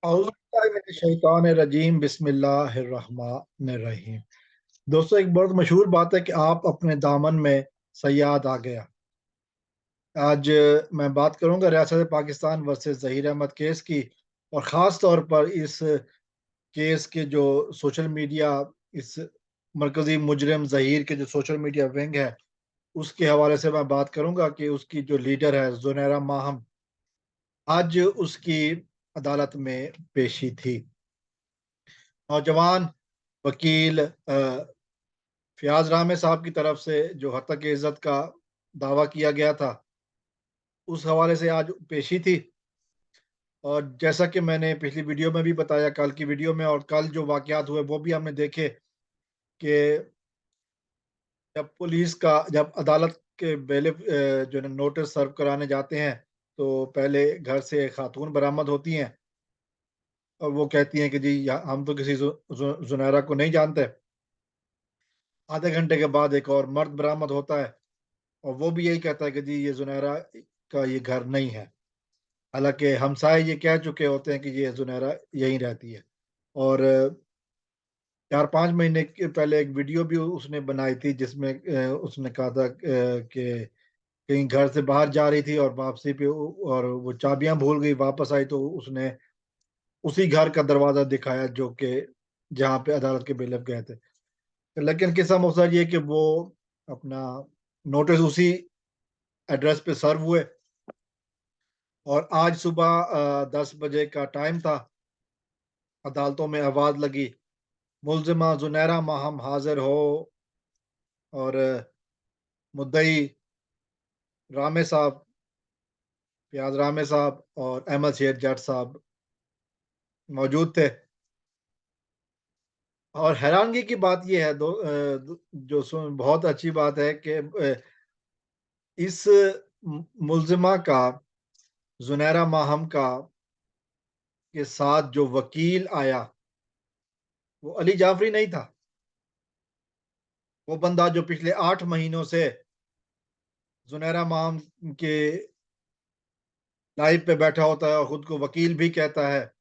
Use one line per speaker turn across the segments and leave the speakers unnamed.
औज़ुबिल्लाहिमिनश्शैतानिर्रजीम बिस्मिल्लाहिर्रहमानिर्रहीम। दोस्तों, एक बहुत मशहूर बात है कि आप अपने दामन में सयाद आ गया। आज मैं बात करूंगा रियासत पाकिस्तान वर्सेस ज़हीर अहमद केस की, और ख़ास तौर पर इस केस के जो सोशल मीडिया, इस मरकज़ी मुजरिम ज़हीर के जो सोशल मीडिया विंग है, उसके हवाले से मैं बात करूंगा कि उसकी जो लीडर है ज़ुनैरा माहम, आज उसकी अदालत में पेशी थी। नौजवान वकील फयाज रामे साहब की तरफ से जो हत्या इज्जत का दावा किया गया था, उस हवाले से आज पेशी थी। और जैसा कि मैंने पिछली वीडियो में भी बताया, कल की वीडियो में, और कल जो वाकयात हुए वो भी हमने देखे कि जब अदालत के बेलिफ जो है नोटिस सर्व कराने जाते हैं, तो पहले घर से खातून बरामद होती हैं और वो कहती हैं कि जी हम तो किसी जुनैरा को नहीं जानते। आधे घंटे के बाद एक और मर्द बरामद होता है और वो भी यही कहता है कि जी ये जुनैरा का ये घर नहीं है। हालांकि हमसाए ये कह चुके होते हैं कि ये जुनैरा यहीं रहती है। और 4-5 महीने के पहले एक वीडियो भी उसने बनाई थी जिसमें उसने कहा था कि कहीं घर से बाहर जा रही थी और वापसी पे और वो चाबियां भूल गई, वापस आई तो उसने उसी घर का दरवाजा दिखाया जो कि जहाँ पे अदालत के बेलफ गए थे। लेकिन किस्सा मकसद ये कि वो अपना नोटिस उसी एड्रेस पे सर्व हुए, और आज सुबह 10 बजे का टाइम था। अदालतों में आवाज लगी, मुल्जिमा जुनैरा माहम हाजिर हो। और मुद्दई रामे साहब, फयाज रामे साहब और अहमद शेर जट साहब मौजूद थे। और हैरानगी की बात यह है बहुत अच्छी बात है कि इस मुल्जिमा का, जुनैरा माहम का, के साथ जो वकील आया वो अली जाफरी नहीं था। वो बंदा जो पिछले 8 महीनों से जुनैरा माहम के लाइव पे बैठा होता है और खुद को वकील भी कहता है,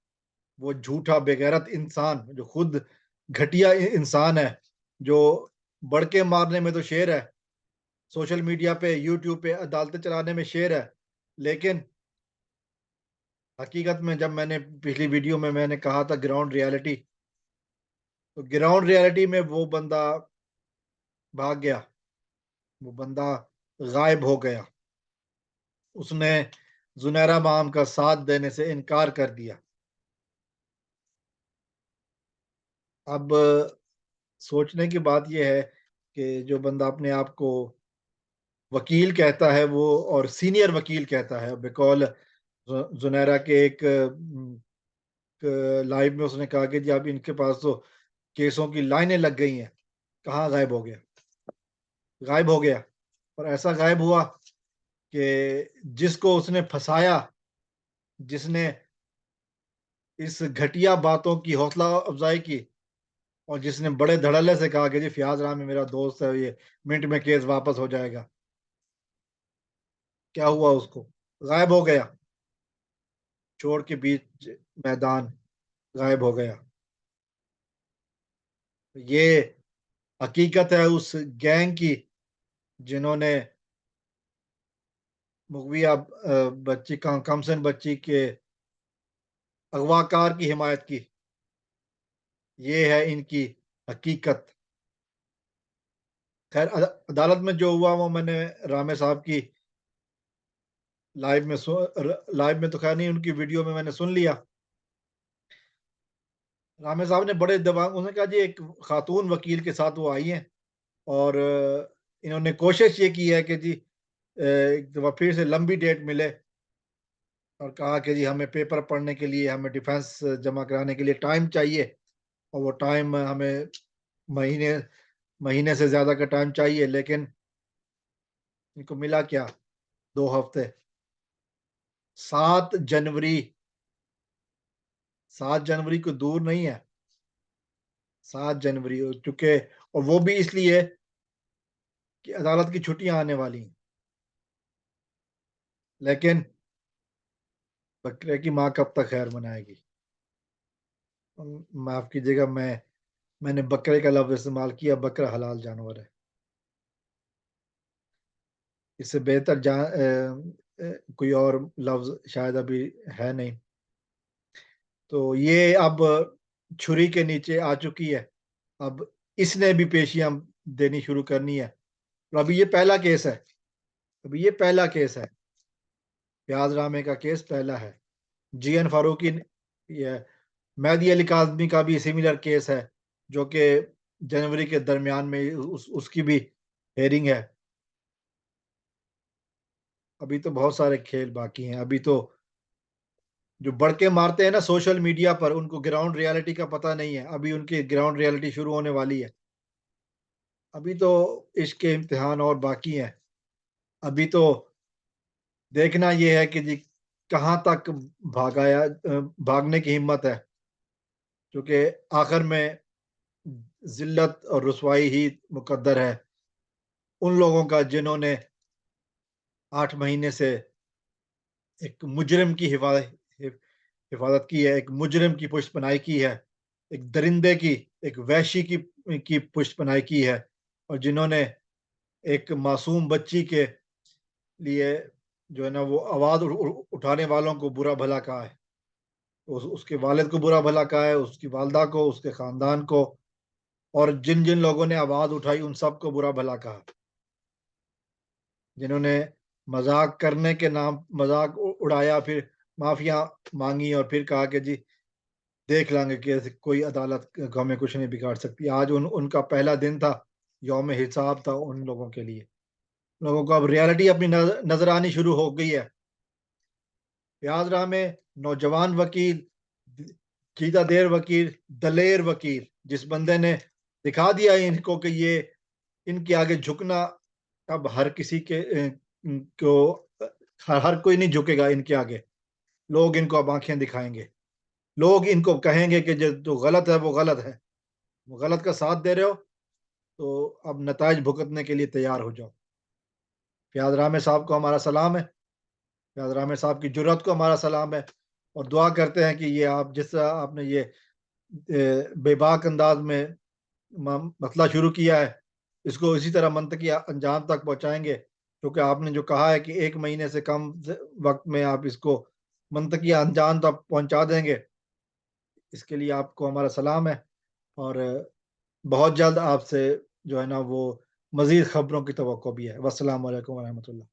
वो झूठा बेगैरत इंसान जो खुद घटिया इंसान है, जो बड़के मारने में तो शेर है, सोशल मीडिया पे, यूट्यूब पे अदालतें चलाने में शेर है। लेकिन हकीकत में जब मैंने पिछली वीडियो में मैंने कहा था ग्राउंड रियलिटी, तो ग्राउंड रियलिटी में वो बंदा भाग गया, वो बंदा गायब हो गया। उसने जुनैरा माम का साथ देने से इनकार कर दिया। अब सोचने की बात यह है कि जो बंदा अपने आप को वकील कहता है, वो और सीनियर वकील कहता है, बिकॉल जुनैरा के एक लाइव में उसने कहा कि जी अब इनके पास तो केसों की लाइनें लग गई हैं, कहाँ गायब हो गया? गायब हो गया। और ऐसा गायब हुआ कि जिसको उसने फंसाया, जिसने इस घटिया बातों की हौसला अफजाई की, और जिसने बड़े धड़ल्ले से कहा कि जी फयाज रामी मेरा दोस्त है, ये मिनट में केस वापस हो जाएगा, क्या हुआ? उसको गायब हो गया, छोड़ के बीच मैदान गायब हो गया। ये हकीकत है उस गैंग की जिन्होंने मुगविया बच्ची का कमसन बच्ची के अगवाकार की हिमायत की। ये है इनकी हकीकत। खैर, अदालत में जो हुआ वो मैंने रामे साहब की लाइव में तो खैर नहीं, उनकी वीडियो में मैंने सुन लिया। रामे साहब ने बड़े दिमाग, उन्होंने कहा जी एक खातून वकील के साथ वो आई हैं और इन्होंने कोशिश ये की है कि जी एक दफा फिर से लंबी डेट मिले, और कहा कि जी हमें पेपर पढ़ने के लिए, हमें डिफेंस जमा कराने के लिए टाइम चाहिए, और वो टाइम हमें महीने महीने से ज्यादा का टाइम चाहिए। लेकिन इनको मिला क्या? 2 हफ्ते। 7 जनवरी, 7 जनवरी को दूर नहीं है। 7 जनवरी हो चुके, और वो भी इसलिए कि अदालत की छुट्टियां आने वाली हैं। लेकिन बकरे की माँ कब तक खैर मनाएगी? معاف کیجیے گا، میں نے بکرے کا لفظ استعمال کیا، بکرا حلال جانور ہے، اس سے بہتر کوئی اور لفظ شاید ابھی ہے نہیں. تو یہ اب چھری کے نیچے آ چکی ہے، اب اس نے بھی پیشیاں دینی شروع کرنی ہے. اور ابھی یہ پہلا کیس ہے، پیاز رامے کا کیس پہلا ہے. جی این فاروقی، یہ مہدی علی کاظمی کا بھی سملر کیس ہے، جو کہ جنوری کے درمیان میں اس کی بھی ہیئرنگ ہے. ابھی تو بہت سارے کھیل باقی ہیں. ابھی تو جو بڑکے مارتے ہیں نا سوشل میڈیا پر، ان کو گراؤنڈ ریالٹی کا پتہ نہیں ہے. ابھی ان کی گراؤنڈ ریالٹی شروع ہونے والی ہے. ابھی تو عشق کے امتحان اور باقی ہیں. ابھی تو دیکھنا یہ ہے کہ جی کہاں تک بھاگنے کی ہمت ہے، کیونکہ آخر میں ذلت اور رسوائی ہی مقدر ہے ان لوگوں کا جنہوں نے 8 مہینے سے ایک مجرم کی حفاظت کی ہے، ایک مجرم کی پشت پناہی کی ہے، ایک درندے کی، ایک وحشی کی پشت پناہی کی ہے، اور جنہوں نے ایک معصوم بچی کے لیے جو ہے نا وہ آواز اٹھانے والوں کو برا بھلا کہا ہے، اس کے والد کو برا بھلا کہا ہے، اس کی والدہ کو، اس کے خاندان کو، اور جن جن لوگوں نے آواز اٹھائی ان سب کو برا بھلا کہا، جنہوں نے مذاق کرنے کے نام مذاق اڑایا، پھر معافیاں مانگی اور پھر کہا کہ جی دیکھ لیں گے کہ کوئی عدالت ہمیں کچھ نہیں بگاڑ سکتی. آج ان کا پہلا دن تھا، یوم حساب تھا ان لوگوں کے لیے. لوگوں کو اب ریالٹی اپنی نظر آنی شروع ہو گئی ہے. پیاز راہ میں نوجوان وکیل، جیتا دیر وکیل، دلیر وکیل، جس بندے نے دکھا دیا ان کو کہ یہ ان کے آگے جھکنا اب ہر کسی کو ہر کوئی نہیں جھکے گا ان کے آگے. لوگ ان کو اب آنکھیں دکھائیں گے، لوگ ان کو کہیں گے کہ جو غلط ہے وہ غلط ہے، وہ غلط کا ساتھ دے رہے ہو تو اب نتائج بھگتنے کے لیے تیار ہو جاؤ. پیاز رامے صاحب کو ہمارا سلام ہے، پیاز رامے صاحب کی جرات کو ہمارا سلام ہے، اور دعا کرتے ہیں کہ یہ آپ جس طرح آپ نے یہ بے باک انداز میں مسئلہ شروع کیا ہے، اس کو اسی طرح منطقی انجام تک پہنچائیں گے، کیونکہ آپ نے جو کہا ہے کہ 1 مہینے سے کم وقت میں آپ اس کو منطقی انجام تک پہنچا دیں گے. اس کے لیے آپ کو ہمارا سلام ہے، اور بہت جلد آپ سے جو ہے نا وہ مزید خبروں کی توقع بھی ہے. والسلام علیکم ورحمۃ اللہ.